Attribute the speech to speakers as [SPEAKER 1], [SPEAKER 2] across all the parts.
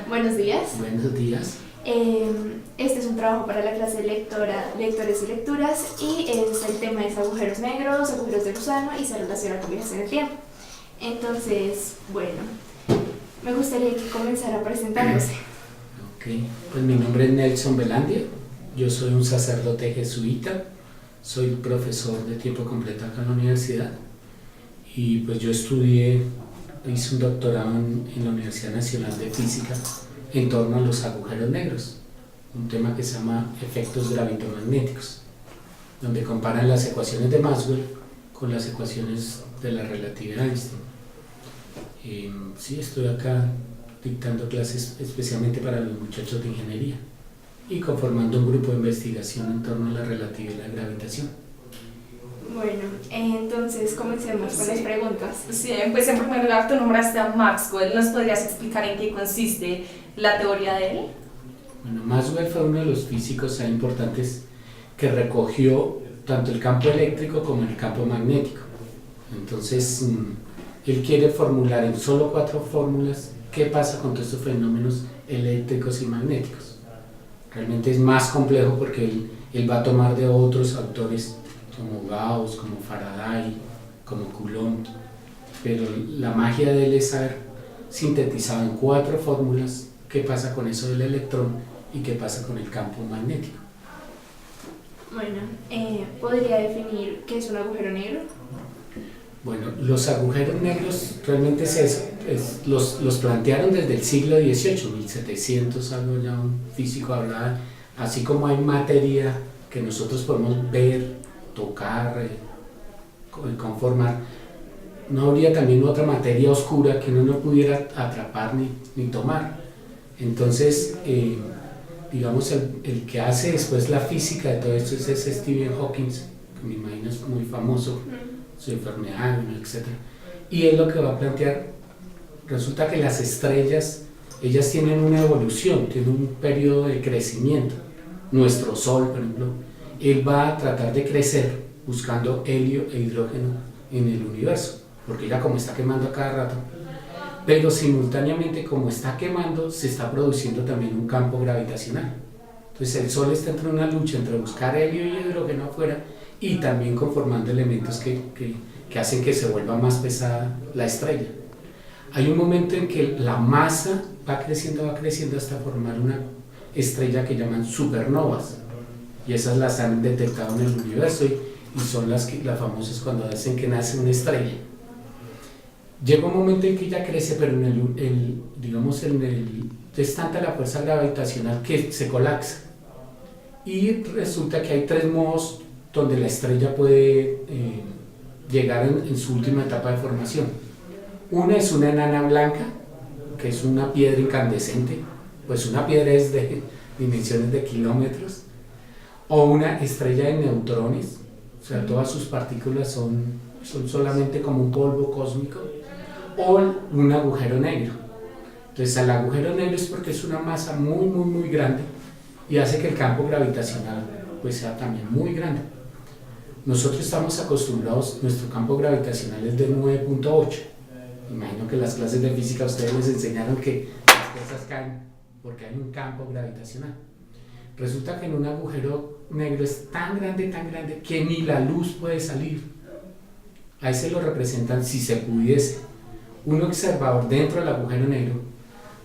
[SPEAKER 1] Buenos días.
[SPEAKER 2] Buenos días.
[SPEAKER 1] Este es un trabajo para la clase de lectores y lecturas y el tema es agujeros negros, agujeros de gusano y se relaciona con viajes en el tiempo. Entonces, bueno, me gustaría que comenzara presentándose.
[SPEAKER 2] Ok, pues mi nombre es Nelson Velandia, yo soy un sacerdote jesuita, soy profesor de tiempo completo acá en la universidad y pues yo hice un doctorado en la Universidad Nacional de Física en torno a los agujeros negros, un tema que se llama efectos gravitomagnéticos, donde comparan las ecuaciones de Maxwell con las ecuaciones de la relatividad de Einstein. Sí, estoy acá dictando clases especialmente para los muchachos de ingeniería y conformando un grupo de investigación en torno a la relatividad y la gravitación.
[SPEAKER 1] Bueno, entonces comencemos con las preguntas.
[SPEAKER 3] Sí, pues en primer lugar tú nombraste a Maxwell. ¿Nos podrías explicar en qué consiste la teoría de él?
[SPEAKER 2] Bueno, Maxwell fue uno de los físicos importantes que recogió tanto el campo eléctrico como el campo magnético. Entonces, él quiere formular en solo 4 fórmulas qué pasa con todos estos fenómenos eléctricos y magnéticos. Realmente es más complejo porque él va a tomar de otros autores como Gauss, como Faraday, como Coulomb, pero la magia de él es haber sintetizado en 4 fórmulas qué pasa con eso del electrón y qué pasa con el campo magnético.
[SPEAKER 1] Bueno, ¿podría definir qué es un agujero negro?
[SPEAKER 2] Bueno, los agujeros negros realmente los plantearon desde el siglo XVIII, 1700, algo ya un físico hablaba, así como hay materia que nosotros podemos ver, tocar, conformar, no habría también otra materia oscura que uno no pudiera atrapar ni tomar. Entonces, digamos, el que hace después la física de todo esto es Stephen Hawking, que me imagino es muy famoso, su enfermedad, etc. Y él lo que va a plantear, resulta que las estrellas, ellas tienen una evolución, tienen un periodo de crecimiento. Nuestro Sol, por ejemplo, él va a tratar de crecer buscando helio e hidrógeno en el universo, porque ya como está quemando a cada rato, pero simultáneamente como está quemando, se está produciendo también un campo gravitacional. Entonces el Sol está entre una lucha entre buscar helio y hidrógeno afuera y también conformando elementos que hacen que se vuelva más pesada la estrella. Hay un momento en que la masa va creciendo hasta formar una estrella que llaman supernovas, y esas las han detectado en el universo y son las famosas cuando dicen que nace una estrella. Llega un momento en que ella crece, pero es tanta la fuerza gravitacional que se colapsa, y resulta que hay 3 modos donde la estrella puede llegar en su última etapa de formación. Una es una enana blanca, que es una piedra incandescente, pues una piedra es de dimensiones de kilómetros, o una estrella de neutrones, o sea, todas sus partículas son solamente como un polvo cósmico, o un agujero negro. Entonces, el agujero negro es porque es una masa muy grande y hace que el campo gravitacional pues sea también muy grande. Nosotros estamos acostumbrados, nuestro campo gravitacional es de 9.8. Imagino que en las clases de física a ustedes les enseñaron que las cosas caen porque hay un campo gravitacional. Resulta que en un agujero negro es tan grande que ni la luz puede salir. Ahí se lo representan, si se pudiese, un observador dentro del agujero negro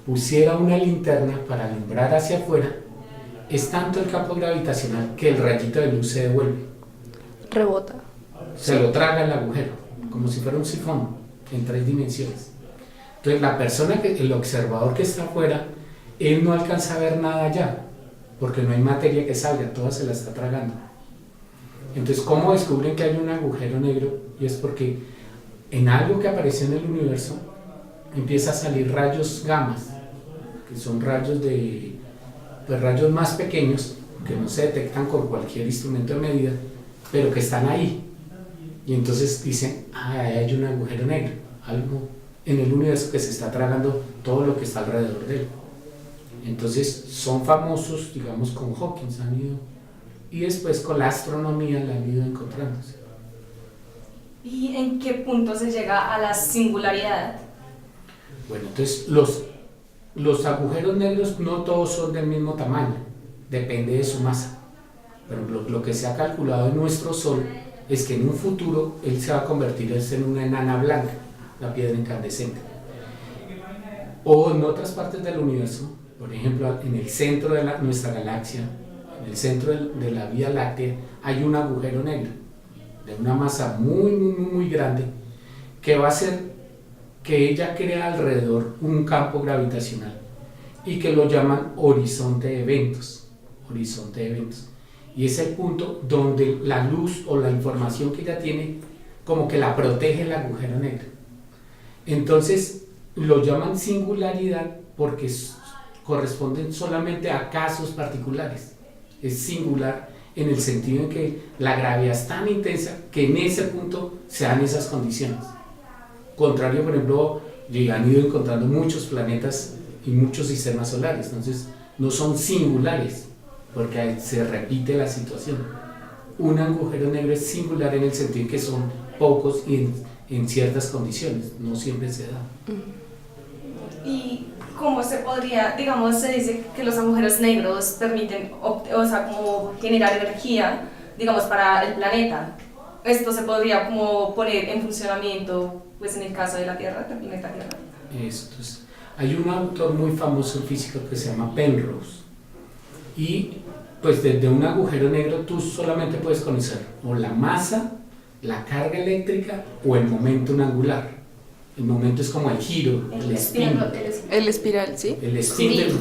[SPEAKER 2] pusiera una linterna para alumbrar hacia afuera, es tanto el campo gravitacional que el rayito de luz se devuelve.
[SPEAKER 1] Rebota.
[SPEAKER 2] Se lo traga el agujero, como si fuera un sifón en 3 dimensiones. Entonces la persona, el observador que está afuera, él no alcanza a ver nada allá, porque no hay materia que salga, toda se la está tragando. Entonces, ¿cómo descubren que hay un agujero negro? Y es porque en algo que apareció en el universo empieza a salir rayos gamas, que son rayos más pequeños, que no se detectan con cualquier instrumento de medida, pero que están ahí. Y entonces dicen, ahí hay un agujero negro, algo en el universo que se está tragando todo lo que está alrededor de él. Entonces son famosos, digamos, con Hawking han ido, y después con la astronomía la han ido encontrándose.
[SPEAKER 3] ¿Y en qué punto se llega a la singularidad?
[SPEAKER 2] Bueno, entonces los agujeros negros no todos son del mismo tamaño, depende de su masa. Pero lo que se ha calculado en nuestro Sol es que en un futuro él se va a convertir en una enana blanca, la piedra incandescente. O en otras partes del universo, por ejemplo, en el centro de nuestra galaxia, en el centro de la Vía Láctea, hay un agujero negro de una masa muy grande que va a hacer que ella crea alrededor un campo gravitacional y que lo llaman horizonte de eventos. Horizonte de eventos. Y es el punto donde la luz o la información que ella tiene como que la protege el agujero negro. Entonces lo llaman singularidad porque corresponden solamente a casos particulares. Es singular en el sentido en que la gravedad es tan intensa que en ese punto se dan esas condiciones. Contrario, por ejemplo, han ido encontrando muchos planetas y muchos sistemas solares, entonces no son singulares porque se repite la situación. Un agujero negro es singular en el sentido en que son pocos y en ciertas condiciones, no siempre se da.
[SPEAKER 3] ¿Y cómo se podría, digamos, se dice que los agujeros negros permiten, o sea, como generar energía, digamos, para el planeta? Esto se podría como poner en funcionamiento, pues en el caso de la Tierra, del planeta Tierra.
[SPEAKER 2] Entonces, hay un autor muy famoso físico que se llama Penrose y pues desde un agujero negro tú solamente puedes conocer o la masa, la carga eléctrica o el momento angular. El momento es como el giro, el spin.
[SPEAKER 4] El espiral, ¿sí?
[SPEAKER 2] El spindle,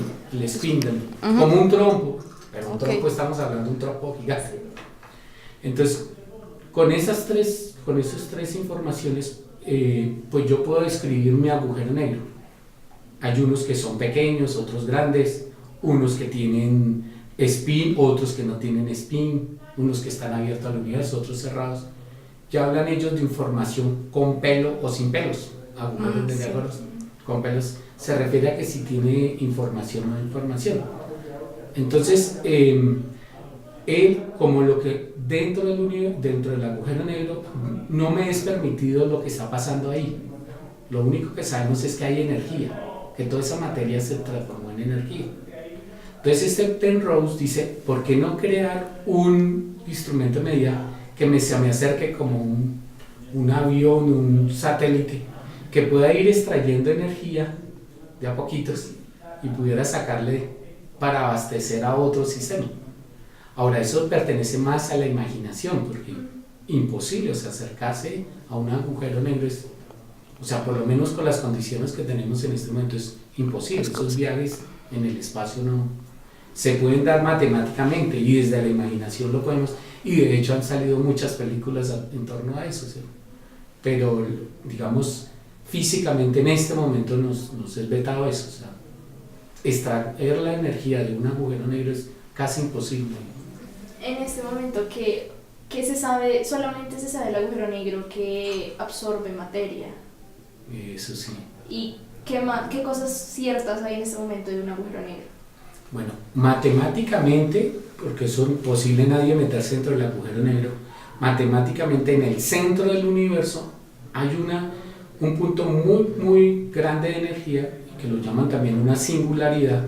[SPEAKER 2] como un trompo, pero un trompo estamos hablando de un trompo gigante. Entonces, con esas tres informaciones, pues yo puedo describir mi agujero negro. Hay unos que son pequeños, otros grandes, unos que tienen spin, otros que no tienen spin, unos que están abiertos al universo, otros cerrados. Ya hablan ellos de información con pelo o sin pelos, agujeros negros con pelos. Se refiere a que si tiene información o no información. Entonces, él, como lo que dentro del agujero negro, no me es permitido lo que está pasando ahí. Lo único que sabemos es que hay energía, que toda esa materia se transformó en energía. Entonces este Penrose dice, ¿por qué no crear un instrumento de medida que se me acerque como un avión, un satélite, que pueda ir extrayendo energía de a poquitos y pudiera sacarle para abastecer a otro sistema? Ahora, eso pertenece más a la imaginación, porque imposible, o sea, acercarse a un agujero negro es, o sea, por lo menos con las condiciones que tenemos en este momento es imposible. Esos viajes en el espacio no se pueden dar matemáticamente y desde la imaginación lo podemos, y de hecho han salido muchas películas en torno a eso, ¿sí? Pero digamos, físicamente en este momento nos es vetado eso, o sea, extraer la energía de un agujero negro es casi imposible.
[SPEAKER 1] En este momento, ¿qué se sabe? Solamente se sabe el agujero negro que absorbe materia.
[SPEAKER 2] Eso sí.
[SPEAKER 1] ¿Y qué cosas ciertas hay en este momento de un agujero negro?
[SPEAKER 2] Bueno, matemáticamente, porque es imposible nadie meterse dentro del agujero negro, matemáticamente en el centro del universo hay un punto muy grande de energía, que lo llaman también una singularidad.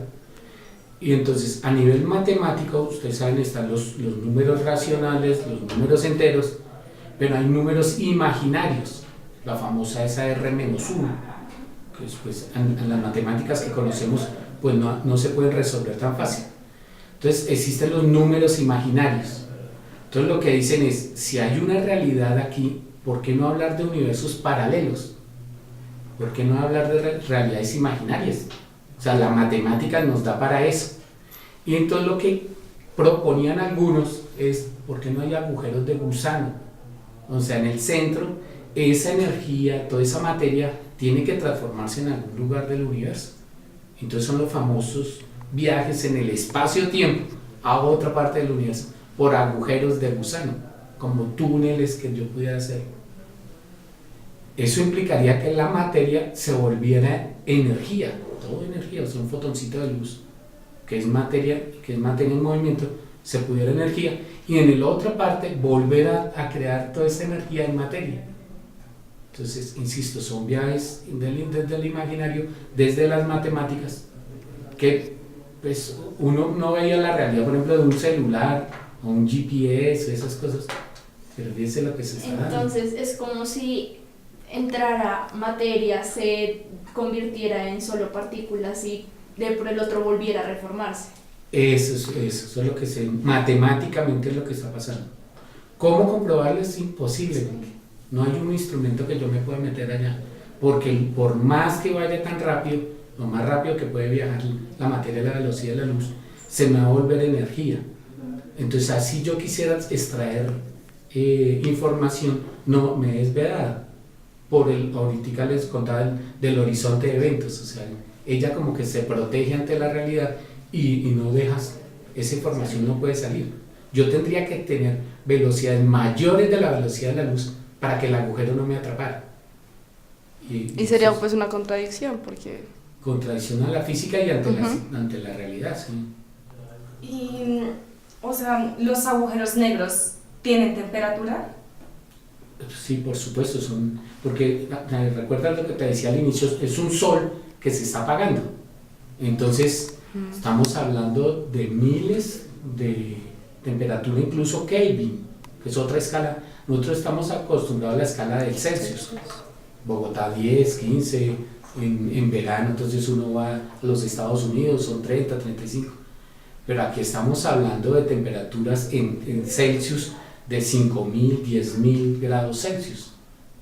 [SPEAKER 2] Y entonces, a nivel matemático, ustedes saben, están los números racionales, los números enteros, pero hay números imaginarios, la famosa esa R-1, que pues, en las matemáticas que conocemos pues no se pueden resolver tan fácil. Entonces existen los números imaginarios. Entonces lo que dicen es, si hay una realidad aquí, ¿por qué no hablar de universos paralelos? ¿Por qué no hablar de realidades imaginarias? O sea, la matemática nos da para eso. Y entonces lo que proponían algunos es, ¿por qué no hay agujeros de gusano? O sea, en el centro, esa energía, toda esa materia, tiene que transformarse en algún lugar del universo. Entonces son los famosos viajes en el espacio-tiempo a otra parte del universo por agujeros de gusano, como túneles que yo pudiera hacer. Eso implicaría que la materia se volviera energía, toda energía, o sea, un fotoncito de luz, que es materia en movimiento, se pudiera energía, y en la otra parte volver a crear toda esa energía en materia. Entonces, insisto, son viajes desde el imaginario, desde las matemáticas, que pues, uno no veía la realidad, por ejemplo, de un celular o un GPS, esas cosas, pero fíjese lo que se está dando.
[SPEAKER 1] Entonces es como si entrara materia, se convirtiera en solo partículas y por el otro volviera a reformarse.
[SPEAKER 2] Eso es lo que matemáticamente es lo que está pasando. ¿Cómo comprobarlo? Es imposible, porque no hay un instrumento que yo me pueda meter allá, porque por más que vaya tan rápido, lo más rápido que puede viajar la materia a la velocidad de la luz, se me va a volver energía. Entonces, así yo quisiera extraer información, no me es vedada. Ahorita les contaba del horizonte de eventos, o sea, ella como que se protege ante la realidad y no dejas, esa información no puede salir. Yo tendría que tener velocidades mayores de la velocidad de la luz para que el agujero no me atrapara.
[SPEAKER 4] Y sería pues una contradicción, porque...
[SPEAKER 2] Contradicción a la física y ante la realidad, sí.
[SPEAKER 3] Y, o sea, ¿los agujeros negros tienen temperatura?
[SPEAKER 2] Sí, por supuesto, porque recuerda lo que te decía al inicio, es un sol que se está apagando. Entonces, estamos hablando de miles de temperatura, incluso Kelvin, que es otra escala. Nosotros estamos acostumbrados a la escala del Celsius. Bogotá 10, 15, en verano, entonces uno va a los Estados Unidos, son 30, 35. Pero aquí estamos hablando de temperaturas en Celsius de 5.000, 10.000 grados Celsius,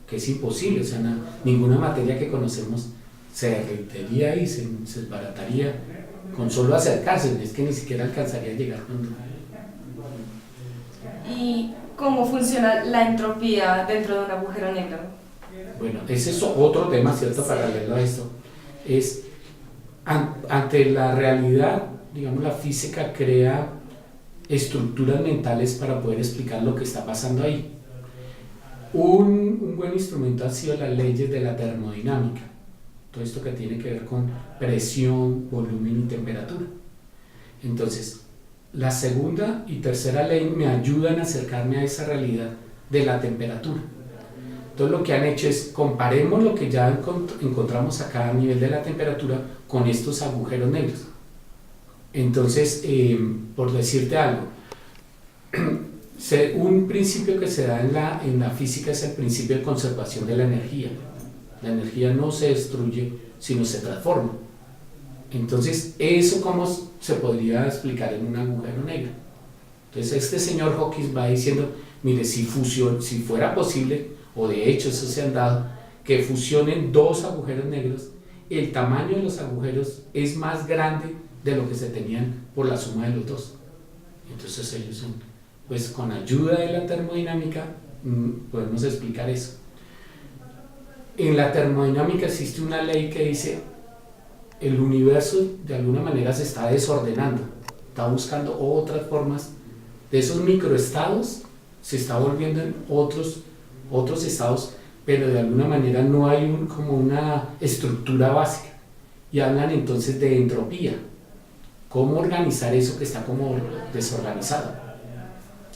[SPEAKER 2] que es imposible, o sea, ninguna materia que conocemos se derritiría y se desbarataría con solo acercarse, es que ni siquiera alcanzaría a llegar.
[SPEAKER 3] ¿Y cómo funciona la entropía dentro de un agujero negro?
[SPEAKER 2] Bueno, ese es otro tema, ¿cierto? Paralelo a esto, es ante la realidad, digamos, la física crea estructuras mentales para poder explicar lo que está pasando ahí. Un buen instrumento han sido las leyes de la termodinámica, todo esto que tiene que ver con presión, volumen y temperatura. Entonces, la segunda y tercera ley me ayudan a acercarme a esa realidad de la temperatura. Entonces lo que han hecho es comparemos lo que ya encontramos acá a nivel de la temperatura con estos agujeros negros. Entonces, por decirte algo, un principio que se da en la física es el principio de conservación de la energía. La energía no se destruye, sino se transforma. Entonces, ¿eso cómo se podría explicar en un agujero negro? Entonces, este señor Hawking va diciendo, mire, si fuera posible, o de hecho eso se han dado, que fusionen dos agujeros negros, el tamaño de los agujeros es más grande de lo que se tenían por la suma de los dos. Entonces ellos pues con ayuda de la termodinámica podemos explicar eso. En la termodinámica existe una ley que dice el universo de alguna manera se está desordenando, está buscando otras formas de esos microestados, se está volviendo en otros estados, pero de alguna manera no hay como una estructura básica, y hablan entonces de entropía, cómo organizar eso que está como desorganizado.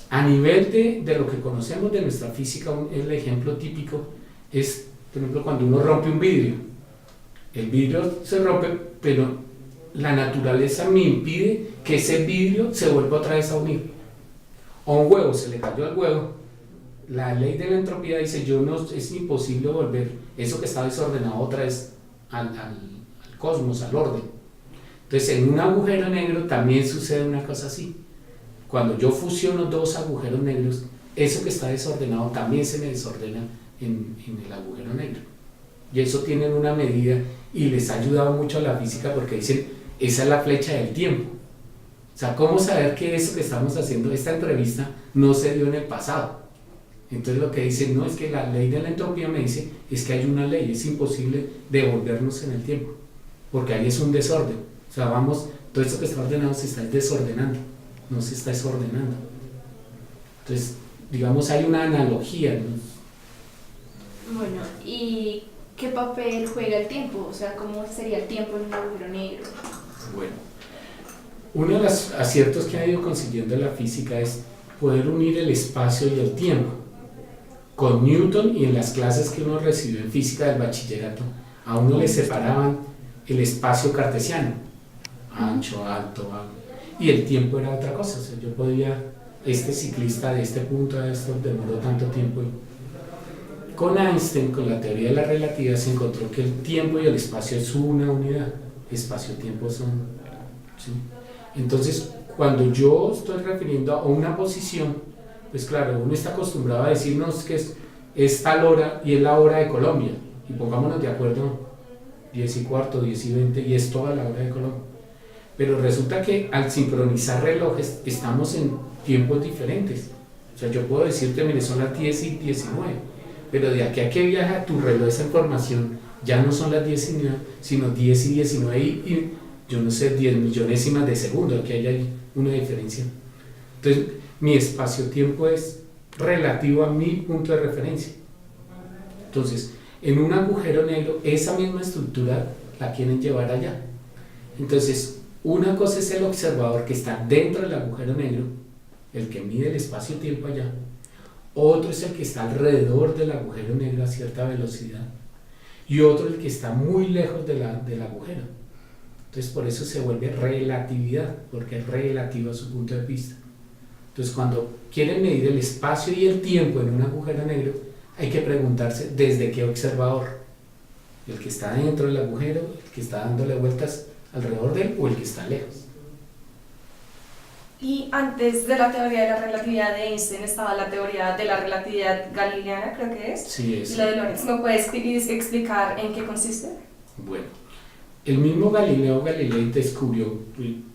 [SPEAKER 2] A nivel de lo que conocemos de nuestra física, el ejemplo típico es, por ejemplo, cuando uno rompe un vidrio. El vidrio se rompe, pero la naturaleza me impide que ese vidrio se vuelva otra vez a unir. O un huevo, se le cayó al huevo. La ley de la entropía dice, es imposible volver eso que está desordenado otra vez al cosmos, al orden. Entonces, en un agujero negro también sucede una cosa así. Cuando yo fusiono dos agujeros negros, eso que está desordenado también se me desordena en el agujero negro. Y eso tienen una medida y les ha ayudado mucho a la física porque dicen, esa es la flecha del tiempo. O sea, ¿cómo saber que eso que estamos haciendo, esta entrevista, no se dio en el pasado? Entonces lo que dicen, no, es que la ley de la entropía me dice, es que hay una ley, es imposible devolvernos en el tiempo, porque ahí es un desorden. O sea, todo esto que está ordenado se está desordenando, no se está desordenando. Entonces, digamos, hay una analogía, ¿no?
[SPEAKER 1] Bueno, ¿y qué papel juega el tiempo? O sea, ¿cómo sería el tiempo en un agujero negro?
[SPEAKER 2] Bueno, uno de los aciertos que ha ido consiguiendo la física es poder unir el espacio y el tiempo. Con Newton y en las clases que uno recibió en física del bachillerato, a uno le separaban el espacio cartesiano, ancho, alto, y el tiempo era otra cosa. O sea, yo podía, este ciclista de este punto a esto demoró tanto tiempo. Con Einstein, con la teoría de la relatividad, se encontró que el tiempo y el espacio es una unidad. Espacio-tiempo son, ¿sí? Entonces, cuando yo estoy refiriendo a una posición, pues claro, uno está acostumbrado a decirnos que es tal hora y es la hora de Colombia, y pongámonos de acuerdo, 10:15, 10:20, y es toda la hora de Colombia. Pero resulta que al sincronizar relojes estamos en tiempos diferentes. O sea, yo puedo decirte, mire, son las 10:19, pero de aquí a que viaja tu reloj esa información, ya no son las 10:19, sino 10:19 y yo no sé, 10 millonésimas de segundo, aquí hay una diferencia. Entonces, mi espacio-tiempo es relativo a mi punto de referencia. Entonces, en un agujero negro, esa misma estructura la quieren llevar allá. Entonces, una cosa es el observador que está dentro del agujero negro, el que mide el espacio-tiempo allá. Otro es el que está alrededor del agujero negro a cierta velocidad. Y otro el que está muy lejos del agujero. Entonces, por eso se vuelve relatividad, porque es relativo a su punto de vista. Entonces, cuando quieren medir el espacio y el tiempo en un agujero negro, hay que preguntarse desde qué observador. El que está dentro del agujero, el que está dándole vueltas alrededor de él, o el que está lejos.
[SPEAKER 3] Y antes de la teoría de la relatividad de Einstein estaba la teoría de la relatividad galileana, creo que es.
[SPEAKER 2] Sí, es.
[SPEAKER 3] Y la de Lorentz. ¿Me puedes explicar en qué consiste?
[SPEAKER 2] Bueno, el mismo Galileo Galilei descubrió,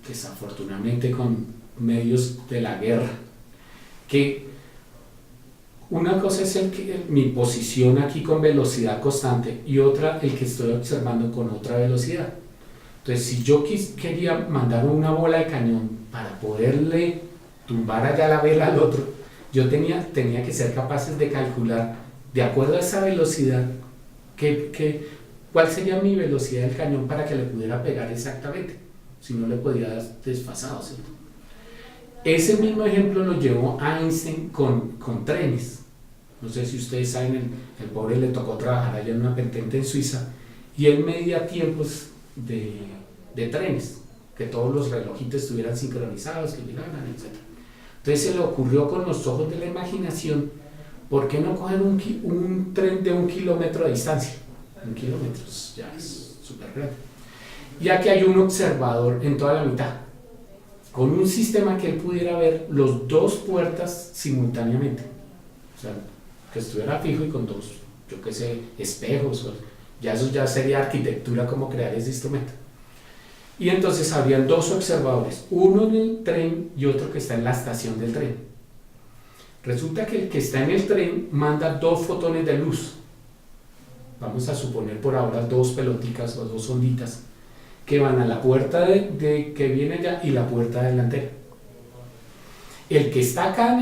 [SPEAKER 2] desafortunadamente con medios de la guerra, que una cosa es mi posición aquí con velocidad constante y otra el que estoy observando con otra velocidad. Entonces, si yo quería mandar una bola de cañón para poderle tumbar allá la vela al otro, yo tenía que ser capaces de calcular, de acuerdo a esa velocidad, cuál sería mi velocidad del cañón para que le pudiera pegar exactamente, si no le podía dar desfasado, ¿cierto? Ese mismo ejemplo lo llevó Einstein con trenes. No sé si ustedes saben, el pobre le tocó trabajar allá en una pendiente en Suiza, y él medía tiempos de trenes, que todos los relojitos estuvieran sincronizados, que llegaran, etc. Entonces se le ocurrió con los ojos de la imaginación, ¿por qué no coger un tren de 1 kilómetro de distancia? 1 kilómetro ya es súper grande. Y aquí hay un observador en toda la mitad, con un sistema que él pudiera ver los dos puertas simultáneamente. O sea, que estuviera fijo y con dos, yo qué sé, espejos, ya eso ya sería arquitectura, como crear ese instrumento. Y entonces habrían dos observadores, uno en el tren y otro que está en la estación del tren. Resulta que el que está en el tren manda 2 fotones de luz, vamos a suponer por ahora 2 peloticas o 2 onditas, que van a la puerta que viene allá y la puerta delantera. El que está acá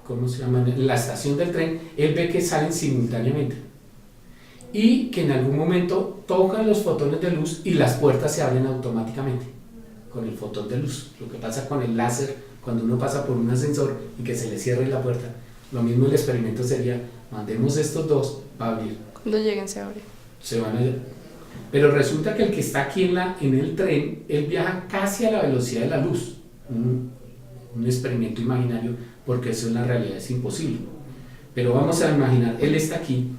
[SPEAKER 2] ¿cómo se llama? En la estación del tren, él ve que salen simultáneamente y que en algún momento tocan los fotones de luz y las puertas se abren automáticamente con el fotón de luz. Lo que pasa con el láser cuando uno pasa por un ascensor y que se le cierre la puerta, lo mismo el experimento sería, mandemos estos 2 para abrir.
[SPEAKER 4] Cuando lleguen se abre.
[SPEAKER 2] Se van a... Pero resulta que el que está aquí en el tren, él viaja casi a la velocidad de la luz. Un experimento imaginario, porque eso en la realidad es imposible. Pero vamos a imaginar, él está aquí.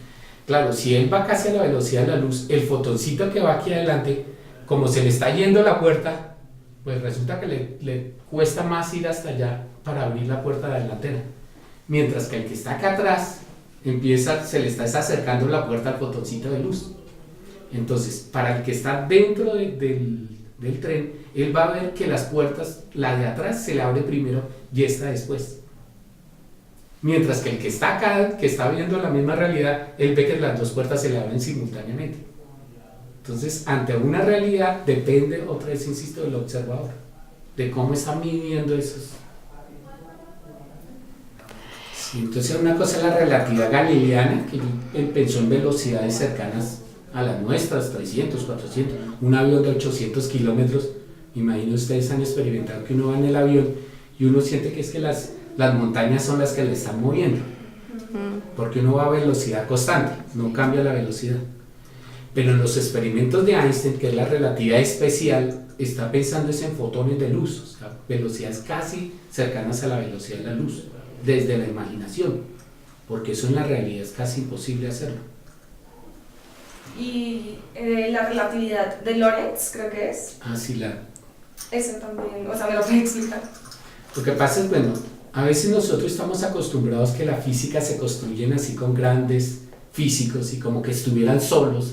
[SPEAKER 2] Claro, si él va casi a la velocidad de la luz, el fotoncito que va aquí adelante, como se le está yendo la puerta, pues resulta que le cuesta más ir hasta allá para abrir la puerta delantera. Mientras que el que está acá atrás, se le está acercando la puerta al fotoncito de luz. Entonces, para el que está dentro del tren, él va a ver que las puertas, la de atrás se le abre primero y esta después. Mientras que el que está acá, que está viendo la misma realidad, él ve que las 2 puertas se le abren simultáneamente. Entonces, ante una realidad depende, otra vez insisto, del observador, de cómo está midiendo esos. Sí, entonces una cosa es la relatividad galileana, que él pensó en velocidades cercanas a las nuestras, 300, 400, un avión de 800 kilómetros. Imagino ustedes han experimentado que uno va en el avión y uno siente que es que las montañas son las que le están moviendo, porque uno va a velocidad constante, no cambia la velocidad. Pero en los experimentos de Einstein, que es la relatividad especial, está pensando es en fotones de luz, o sea, velocidades casi cercanas a la velocidad de la luz, desde la imaginación, porque eso en la realidad es casi imposible hacerlo.
[SPEAKER 3] Y la relatividad de Lorentz, creo que es.
[SPEAKER 2] Ah, sí,
[SPEAKER 3] Eso también, o sea, ¿me lo puedes explicar?
[SPEAKER 2] Lo que pasa es, bueno, a veces nosotros estamos acostumbrados que la física se construyen así con grandes físicos y como que estuvieran solos,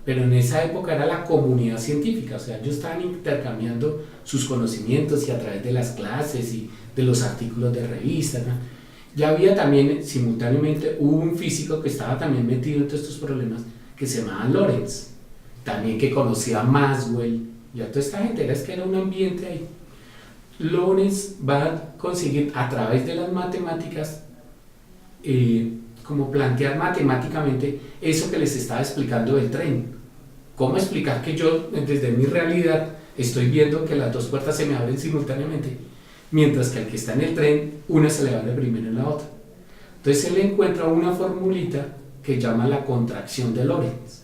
[SPEAKER 2] pero en esa época era la comunidad científica, o sea, ellos estaban intercambiando sus conocimientos y a través de las clases y de los artículos de revistas, ¿no? Ya había también simultáneamente un físico que estaba también metido en todos estos problemas que se llamaba Lorentz, también que conocía a Maxwell, y a toda esta gente, es que era un ambiente ahí. Lorentz va a conseguir a través de las matemáticas como plantear matemáticamente eso que les estaba explicando del tren. ¿Cómo explicar que yo desde mi realidad estoy viendo que las dos puertas se me abren simultáneamente, mientras que al que está en el tren una se le abre primero en la otra? Entonces él encuentra una formulita que llama la contracción de Lorentz,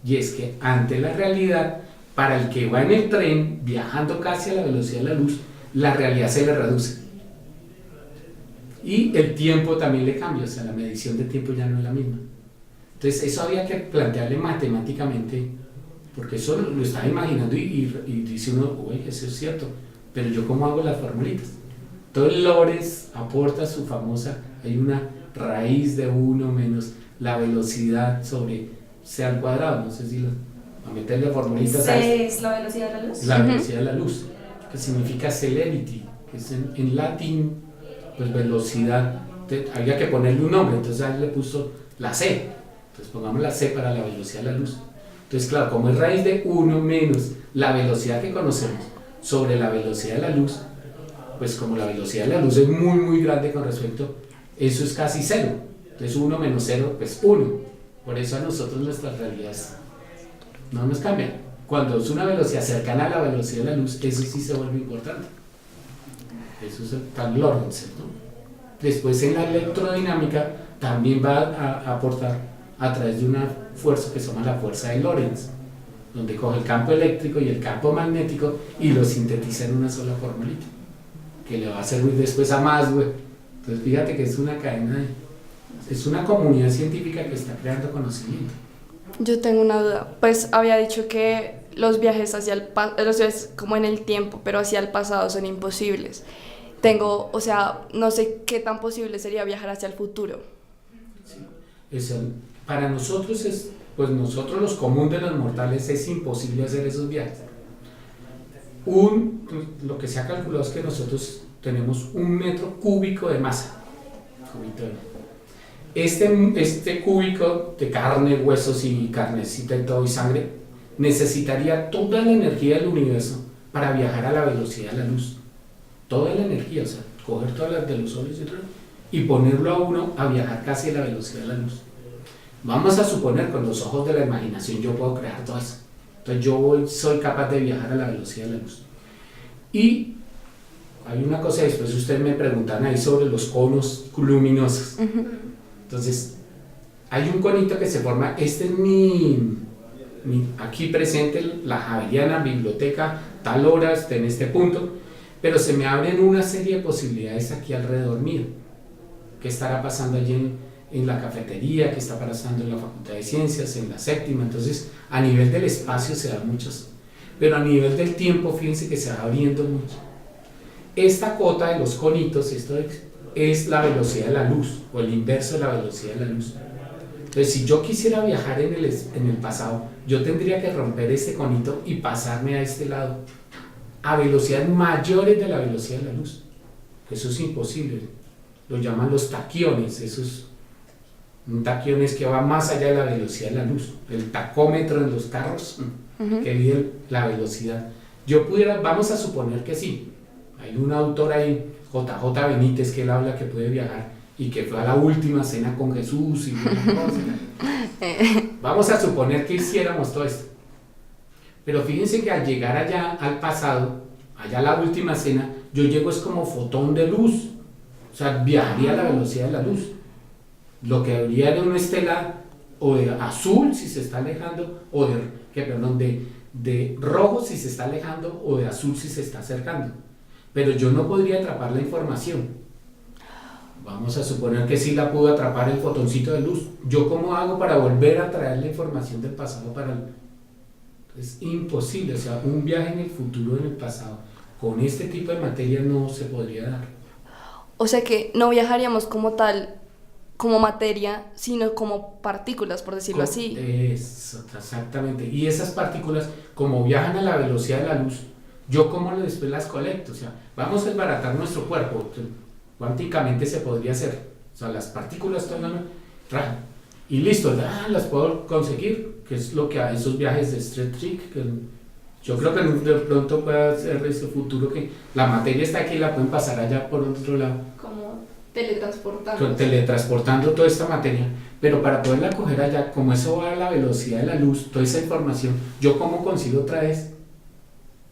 [SPEAKER 2] y es que ante la realidad, para el que va en el tren viajando casi a la velocidad de la luz, la realidad se le reduce y el tiempo también le cambia, o sea, la medición de tiempo ya no es la misma. Entonces eso había que plantearle matemáticamente, porque eso lo estaba imaginando y dice uno, uy, eso es cierto, pero yo cómo hago las formulitas. Entonces Lorentz aporta su famosa, hay una raíz de 1 menos la velocidad sobre c al cuadrado, no sé si a meterle formulitas
[SPEAKER 3] C es la velocidad de la luz.
[SPEAKER 2] la velocidad de la luz, que significa celerity, que es en latín, pues velocidad, había que ponerle un nombre, entonces a él le puso la C, entonces pongamos la C para la velocidad de la luz. Entonces claro, como es raíz de 1 menos la velocidad que conocemos sobre la velocidad de la luz, pues como la velocidad de la luz es muy muy grande con respecto, eso es casi cero, entonces 1 menos 0 pues 1, por eso a nosotros nuestras realidades no nos cambian. Cuando es una velocidad cercana a la velocidad de la luz, eso sí se vuelve importante. Eso es el tal Lorentz, ¿no? Después en la electrodinámica también va a aportar a través de una fuerza que se llama la fuerza de Lorentz, donde coge el campo eléctrico y el campo magnético y lo sintetiza en una sola formulita, que le va a servir después a Maxwell. Entonces fíjate que es una cadena, es una comunidad científica que está creando conocimiento.
[SPEAKER 4] Yo tengo una duda, pues había dicho que los viajes hacia el como en el tiempo, pero hacia el pasado son imposibles. O sea, no sé qué tan posible sería viajar hacia el futuro.
[SPEAKER 2] Sí. Para nosotros pues nosotros los comunes de los mortales es imposible hacer esos viajes. Lo que se ha calculado es que nosotros tenemos 1 metro cúbico de masa. Este cúbico de carne, huesos y carnecita y todo y sangre necesitaría toda la energía del universo para viajar a la velocidad de la luz. Toda la energía, o sea, coger todas las de los soles y ponerlo a uno a viajar casi a la velocidad de la luz. Vamos a suponer con los ojos de la imaginación yo puedo crear todo eso. Entonces yo soy capaz de viajar a la velocidad de la luz. Y hay una cosa, después ustedes me preguntan ahí sobre los conos luminosos. Entonces, hay un conito que se forma, este es mi aquí presente, la Javeriana, biblioteca, tal hora, está en este punto, pero se me abren una serie de posibilidades aquí alrededor mío. ¿Qué estará pasando allí en la cafetería? ¿Qué está pasando en la Facultad de Ciencias, en la séptima? Entonces, a nivel del espacio se dan muchos, pero a nivel del tiempo, fíjense que se va abriendo mucho. Esta cota de los conitos, esto es la velocidad de la luz, o el inverso de la velocidad de la luz. Entonces, si yo quisiera viajar en el pasado, yo tendría que romper este conito y pasarme a este lado, a velocidades mayores de la velocidad de la luz. Eso es imposible. Lo llaman los taquiones. Un taquión es que va más allá de la velocidad de la luz. El tacómetro en los carros, que mide la velocidad. Vamos a suponer que sí. Hay un autor ahí, JJ Benítez, que él habla que puede viajar y que fue a la última cena con Jesús y vamos a suponer que hiciéramos todo esto, pero fíjense que al llegar allá al pasado, allá a la última cena, yo llego es como fotón de luz, o sea, viajaría a la velocidad de la luz, lo que habría de una estela o de azul si se está alejando, o de de rojo si se está alejando o de azul si se está acercando. Pero yo no podría atrapar la información. Vamos a suponer que sí la pudo atrapar el fotoncito de luz. ¿Yo cómo hago para volver a traer la información del pasado para el... Es imposible, o sea, un viaje en el futuro, en el pasado, con este tipo de materia no se podría dar.
[SPEAKER 4] O sea que no viajaríamos como tal, como materia, sino como partículas, por decirlo así.
[SPEAKER 2] Eso, exactamente. Y esas partículas, como viajan a la velocidad de la luz, ¿yo cómo después las colecto? O sea, vamos a desbaratar nuestro cuerpo. Cuánticamente se podría hacer. O sea, las partículas toman, y listo, las puedo conseguir, que es lo que a esos viajes de Star Trek, que yo creo que de pronto puede ser ese futuro que la materia está aquí y la pueden pasar allá por otro lado.
[SPEAKER 1] Como teletransportando.
[SPEAKER 2] Teletransportando toda esta materia, pero para poderla coger allá, como eso va a la velocidad de la luz, toda esa información, ¿yo cómo consigo otra vez?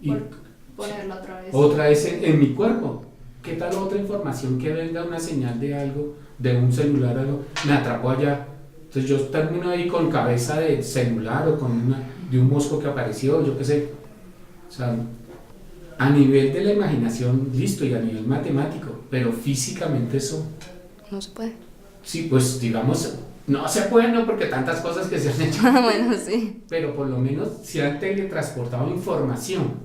[SPEAKER 2] Y
[SPEAKER 1] Ponerla
[SPEAKER 2] otra vez en mi cuerpo. ¿Qué tal otra información que venga, una señal de algo, de un celular, algo, me atrapó allá? Entonces yo termino ahí con cabeza de celular o con de un mosco que apareció, yo qué sé. O sea, a nivel de la imaginación, listo, y a nivel matemático, pero físicamente eso...
[SPEAKER 4] No se puede.
[SPEAKER 2] Sí, pues digamos, no se puede, no, porque tantas cosas que se han hecho.
[SPEAKER 4] Bueno, sí.
[SPEAKER 2] Pero por lo menos se han teletransportado información.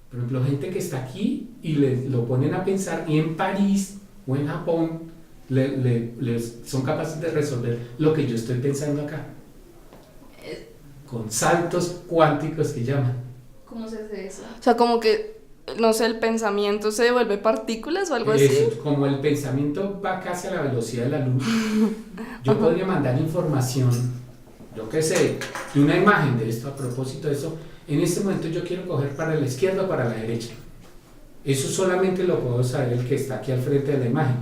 [SPEAKER 2] Por ejemplo, gente que está aquí y lo ponen a pensar, y en París o en Japón son capaces de resolver lo que yo estoy pensando acá. Con saltos cuánticos que llaman.
[SPEAKER 1] ¿Cómo se hace eso?
[SPEAKER 4] O sea, como que, no sé, el pensamiento se devuelve partículas o algo
[SPEAKER 2] Eso,
[SPEAKER 4] así.
[SPEAKER 2] como el pensamiento va casi a la velocidad de la luz, yo podría mandar información, yo qué sé, de una imagen de esto, a propósito de eso. En este momento yo quiero coger para la izquierda o para la derecha. Eso solamente lo puedo saber el que está aquí al frente de la imagen.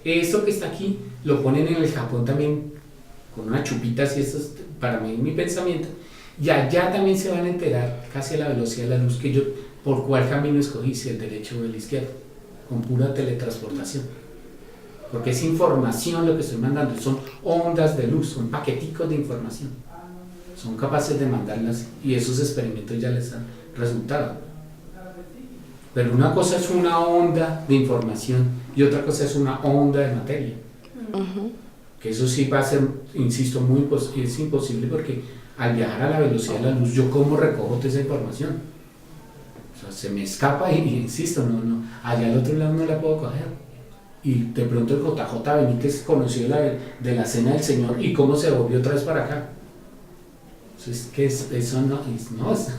[SPEAKER 2] Eso que está aquí lo ponen en el Japón también con unas chupitas, y eso es para mí mi pensamiento. Y allá también se van a enterar casi a la velocidad de la luz que yo, por cuál camino escogí, si el derecho o el izquierdo, con pura teletransportación. Porque es información lo que estoy mandando, son ondas de luz, son paqueticos de información. Son capaces de mandarlas y esos experimentos ya les han resultado. Pero una cosa es una onda de información y otra cosa es una onda de materia. Que eso sí va a ser, insisto, es imposible, porque al viajar a la velocidad de la luz, ¿yo cómo recojo toda esa información? O sea, se me escapa y insisto, allá al otro lado no la puedo coger. Y de pronto el JJ Benítez conoció de la cena del Señor y cómo se volvió otra vez para acá. Es que eso no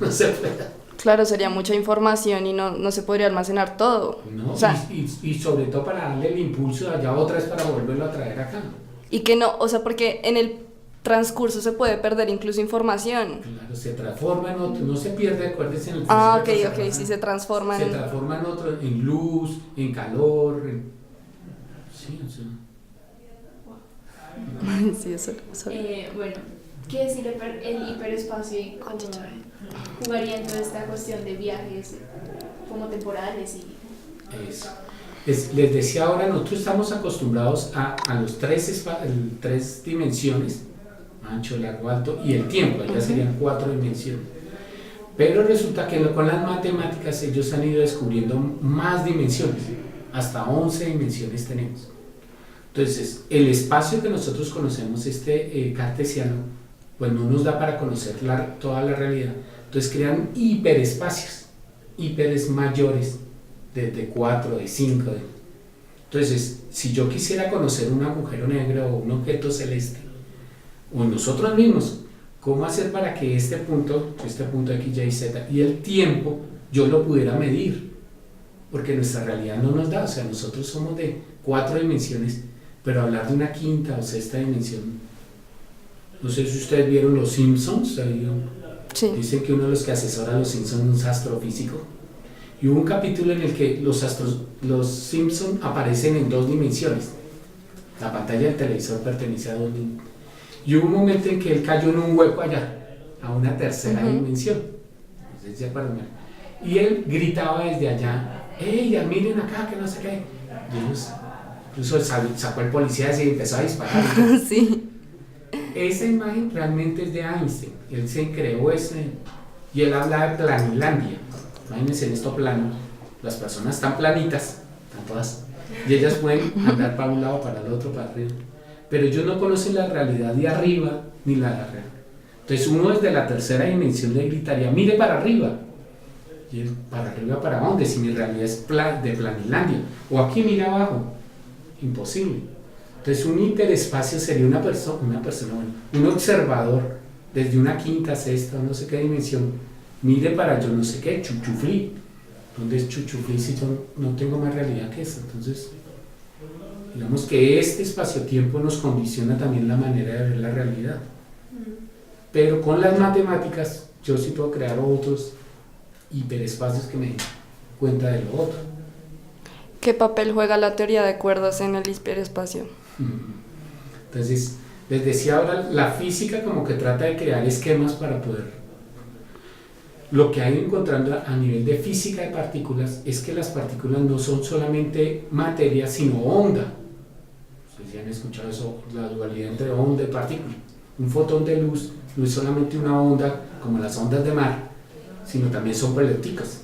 [SPEAKER 2] se puede.
[SPEAKER 4] Claro, sería mucha información y no se podría almacenar todo.
[SPEAKER 2] No,
[SPEAKER 4] o sea,
[SPEAKER 2] y sobre todo para darle el impulso de allá otra vez para volverlo a traer acá.
[SPEAKER 4] Y que no, o sea, porque en el transcurso se puede perder incluso información.
[SPEAKER 2] Claro, se transforma en otro, no se pierde, acuérdense en el
[SPEAKER 4] ok, sí, se transforma
[SPEAKER 2] en... Se transforma en otro, en luz, en calor, sí, o sea...
[SPEAKER 4] Sí, eso.
[SPEAKER 1] Bueno, ¿qué es el hiperespacio y cómo jugaría en toda esta cuestión de viajes como temporales y...
[SPEAKER 2] Eso. Les decía ahora, nosotros estamos acostumbrados a los tres dimensiones, ancho, largo, alto, y el tiempo, ya serían 4 dimensiones. Pero resulta que con las matemáticas ellos han ido descubriendo más dimensiones, hasta 11 dimensiones tenemos. Entonces, el espacio que nosotros conocemos, cartesiano, pues no nos da para conocer toda la realidad. Entonces crean hiperespacios, hiperes mayores, de 4, de 5. Entonces, si yo quisiera conocer un agujero negro o un objeto celeste, o nosotros mismos, ¿cómo hacer para que este punto X, Y, Z y el tiempo, yo lo pudiera medir? Porque nuestra realidad no nos da, o sea, nosotros somos de 4 dimensiones, pero hablar de una quinta o sexta dimensión, no sé si ustedes vieron Los Simpsons,
[SPEAKER 4] sí.
[SPEAKER 2] Dicen que uno de los que asesora a Los Simpsons es un astrofísico, y hubo un capítulo en el que los Simpsons aparecen en 2 dimensiones, la pantalla del televisor pertenece a 2 dimensiones, y hubo un momento en que él cayó en un hueco allá, a una tercera dimensión, no sé si se acuerdan, y él gritaba desde allá, ¡ey, miren acá, que no sé qué! Y ellos, incluso sacó el policía y empezó a disparar.
[SPEAKER 4] Sí.
[SPEAKER 2] esa imagen realmente es de Einstein. Él se creó ese, y él habla de planilandia. Imagínense en esto plano, las personas están planitas, están todas, y ellas pueden andar para un lado, para el otro, para arriba. Pero ellos no conocen la realidad de arriba ni la de arriba. Entonces uno desde la tercera dimensión le gritaría, mire para arriba. Y él, ¿para arriba para dónde? Si mi realidad es de planilandia. O aquí mira abajo. Imposible. Entonces un interespacio sería una persona, bueno, un observador desde una quinta, sexta, no sé qué dimensión, mire para yo no sé qué, chuchuflí. ¿Dónde es chuchuflí si yo no tengo más realidad que esa? Entonces, digamos que este espacio-tiempo nos condiciona también la manera de ver la realidad. Pero con las matemáticas yo sí puedo crear otros hiperespacios que me den cuenta de lo otro.
[SPEAKER 4] ¿Qué papel juega la teoría de cuerdas en el hiperespacio?
[SPEAKER 2] Entonces, les decía ahora, la física como que trata de crear esquemas para poder... Lo que hay encontrando a nivel de física de partículas es que las partículas no son solamente materia, sino onda. Ustedes ya han escuchado eso, la dualidad entre onda y partícula. Un fotón de luz no es solamente una onda como las ondas de mar, sino también son peloticas.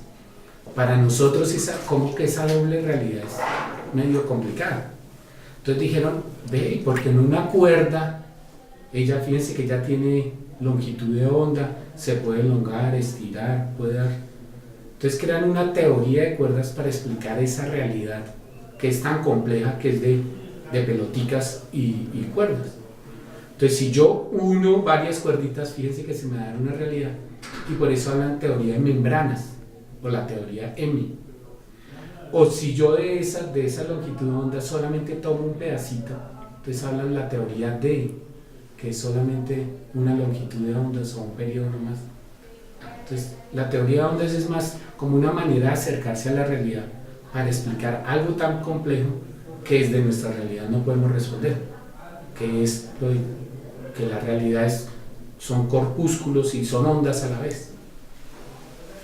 [SPEAKER 2] Para nosotros como que esa doble realidad es medio complicada. Entonces dijeron, ve, porque en una cuerda, ella, fíjense que ya tiene longitud de onda, se puede elongar, estirar, puede dar. Entonces crean una teoría de cuerdas para explicar esa realidad que es tan compleja, que es de peloticas y cuerdas. Entonces si yo uno varias cuerditas, fíjense que se me da una realidad, y por eso hablan teoría de membranas, o la teoría M. O si yo de esa longitud de onda solamente tomo un pedacito, entonces hablan la teoría D, que es solamente una longitud de ondas o un periodo nomás. Entonces la teoría de ondas es más como una manera de acercarse a la realidad para explicar algo tan complejo que desde nuestra realidad no podemos responder, que es que la realidad son corpúsculos y son ondas a la vez.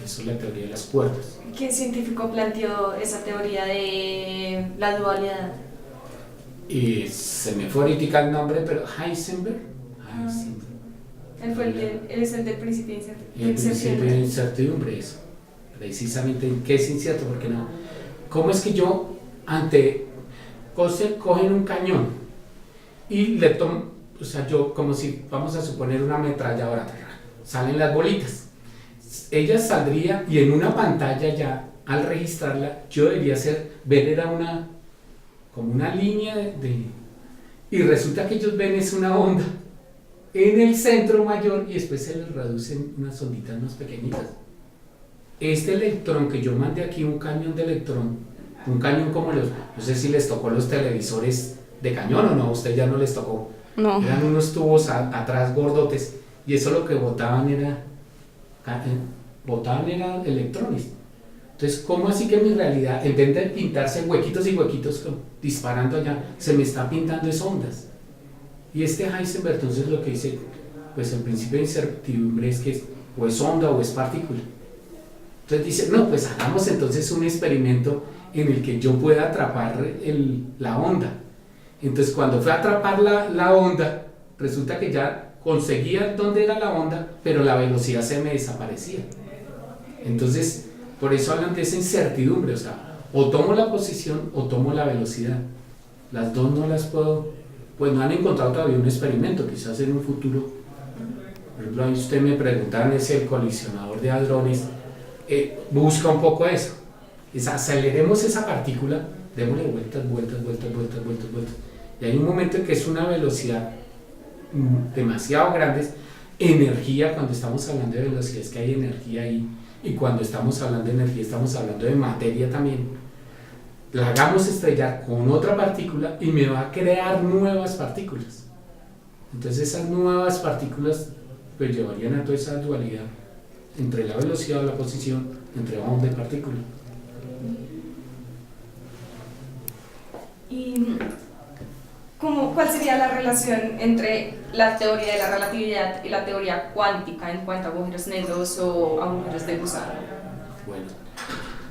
[SPEAKER 2] Eso es la teoría de las cuerdas.
[SPEAKER 3] ¿Qué científico planteó esa teoría de la dualidad?
[SPEAKER 2] Y se me fue ahorita el nombre, pero Heisenberg.
[SPEAKER 3] Él es el del principio de
[SPEAKER 2] El principio de incertidumbre, eso. Precisamente, ¿qué es incierto? Porque no. ¿Cómo es que yo, cogen un cañón y le tomo, o sea, yo, como si, vamos a suponer una ametralladora, salen las bolitas. Ella saldría y en una pantalla ya, al registrarla, yo debería ver era como una línea y resulta que ellos ven es una onda en el centro mayor y después se les reducen unas onditas más pequeñitas. Este electrón que yo mandé aquí, un cañón de electrón, un cañón como no sé si les tocó los televisores de cañón o no, a usted ya no les tocó.
[SPEAKER 4] No.
[SPEAKER 2] Eran unos tubos atrás gordotes y eso lo que botaban era electrones. Entonces, ¿cómo así que mi realidad, en vez de pintarse huequitos y huequitos disparando allá, se me está pintando es ondas? Y Heisenberg entonces lo que dice, pues el principio de incertidumbre es que o es onda o es partícula. Entonces dice, no, pues hagamos entonces un experimento en el que yo pueda atrapar la onda. Entonces cuando fue a atrapar la onda, resulta que ya conseguía dónde era la onda, pero la velocidad se me desaparecía. Entonces, por eso hablan de esa incertidumbre, o sea, o tomo la posición o tomo la velocidad. Las dos no las puedo, pues no han encontrado todavía un experimento, quizás en un futuro. Por ejemplo, ahí usted me preguntaban, es el colisionador de hadrones, busca un poco eso. Aceleremos esa partícula, démosle vueltas. Y hay un momento en que es una velocidad demasiado grande, energía, cuando estamos hablando de velocidad es que hay energía ahí, y cuando estamos hablando de energía estamos hablando de materia también. La hagamos estrellar con otra partícula y me va a crear nuevas partículas. Entonces esas nuevas partículas pues llevarían a toda esa dualidad entre la velocidad o la posición, entre onda y partícula.
[SPEAKER 3] ¿Y cuál sería la relación entre la teoría de la relatividad y la teoría cuántica en cuanto a agujeros negros o agujeros de gusano?
[SPEAKER 2] Bueno,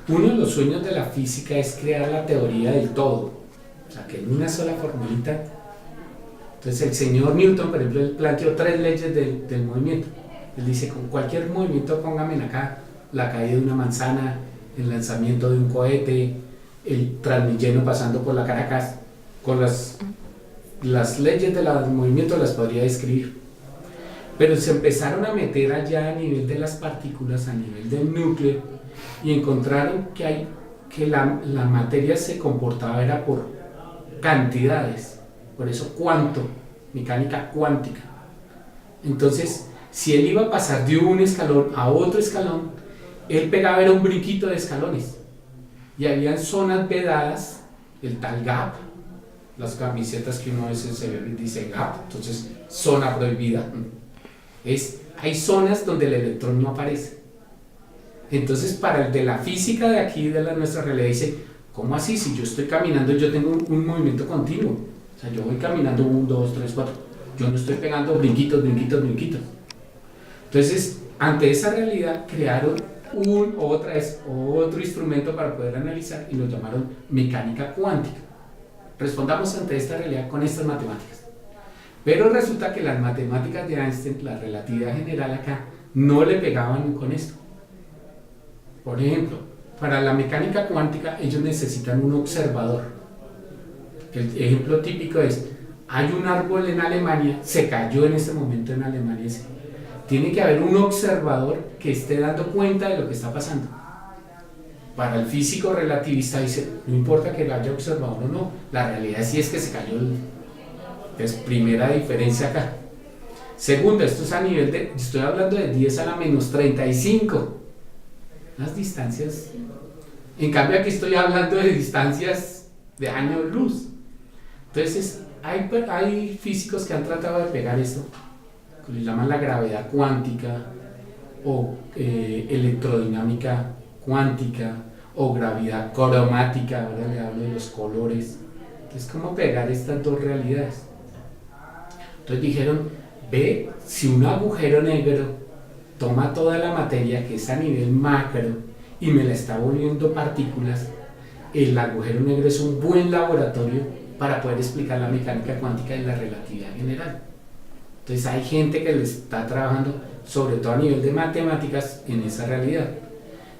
[SPEAKER 2] uno de los sueños de la física es crear la teoría del todo, o sea, que en una sola formulita Entonces el señor Newton, por ejemplo, él planteó 3 leyes del movimiento. Él dice, con cualquier movimiento póngame acá la caída de una manzana, el lanzamiento de un cohete, el Transmilenio pasando por la Caracas, con las leyes del movimiento las podría describir. Pero se empezaron a meter allá a nivel de las partículas, a nivel del núcleo, y encontraron que la materia se comportaba era por cantidades, por eso cuánto, mecánica cuántica. Entonces, si él iba a pasar de un escalón a otro escalón, él pegaba era un brinquito de escalones, y habían zonas vedadas, el tal gap, las camisetas que uno a veces se ve dice gap, entonces zona prohibida. Hay zonas donde el electrón no aparece. Entonces, para el de la física de aquí, de nuestra realidad, dice, ¿cómo así? Si yo estoy caminando, yo tengo un movimiento continuo. O sea, yo voy caminando 1, 2, 3, 4. Yo no estoy pegando brinquitos, brinquitos, brinquitos. Entonces, ante esa realidad, crearon otro instrumento para poder analizar y lo llamaron mecánica cuántica. Respondamos ante esta realidad con estas matemáticas. Pero resulta que las matemáticas de Einstein, la relatividad general acá, no le pegaban con esto. Por ejemplo, para la mecánica cuántica ellos necesitan un observador. El ejemplo típico es, hay un árbol en Alemania, se cayó en este momento en Alemania, tiene que haber un observador que esté dando cuenta de lo que está pasando. Para el físico relativista dice, no importa que lo haya observado o no, la realidad sí es que se cayó. Es primera diferencia acá. Segunda, esto es a nivel de, estoy hablando de 10 a la menos 35. Las distancias. En cambio aquí estoy hablando de distancias de años luz. Entonces hay físicos que han tratado de pegar esto, que le llaman la gravedad cuántica o electrodinámica cuántica o gravedad cromática. Ahora le hablo de los colores. Es como pegar estas dos realidades. Entonces dijeron, ve, si un agujero negro toma toda la materia que es a nivel macro y me la está volviendo partículas, el agujero negro es un buen laboratorio para poder explicar la mecánica cuántica y la relatividad general. Entonces hay gente que le está trabajando, sobre todo a nivel de matemáticas, en esa realidad.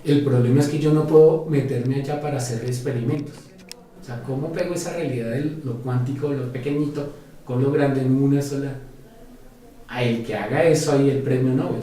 [SPEAKER 2] El problema es que yo no puedo meterme allá para hacer experimentos. O sea, ¿cómo pego esa realidad de lo cuántico, lo pequeñito, con lo grande en una sola? A el que haga eso hay el premio Nobel.